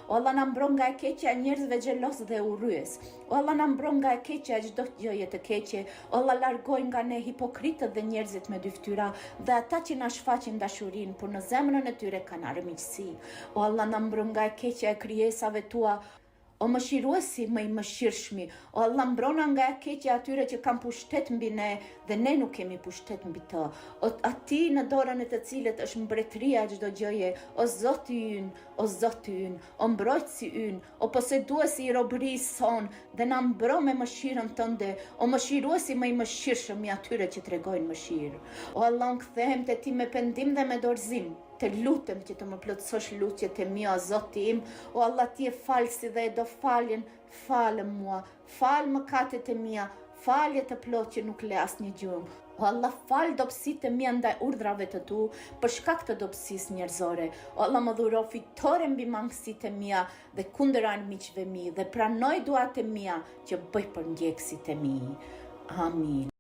O Allah na mbron nga e keqja e njerëzve xhelos dhe urryes. O Allah na mbron nga e keqja e çdo gjëje të keqe. O Allah largoj nga ne hipokritët dhe njerëzit me dy fytyra dhe ata që na shfaqin dashurinë, por në zemrën e tyre kanë armiqësi. O Allah na mbron nga e keqja e krijesave tua. O mëshiruesi më i mëshirshmi, o Allah mbrona nga e keqja atyre që kanë pushtet mbi ne dhe ne nuk kemi pushtet mbi të. O ati në dorën e të cilët është mbretëria e çdo gjëje, o Zoti ynë, o Zoti ynë, o mbrojtësi ynë, o poseduesi i robërisë son dhe na mbro me mëshirën tënde, o mëshiruesi më i mëshirshëm i atyre që tregojnë mëshirë. O Allah, kthehem te ti me pendim dhe me dorëzim. Të lutem që të më plotësosh lutjet e mia, Zoti im. O Allah, ti je falsi dhe e do faljen, falë mua, falë mëkatet e mia, falje të plot që nuk le asnjë gjumë. O Allah, fal dobësitë e mia ndaj urdhrave të tu për shkak të dobësisë njerëzore. O Allah, më dhuro fitore mbi mangësitë e mia dhe kundër armiqve mi dhe pranoj duat e mia që bëj për ndjekësit e mi. Amin.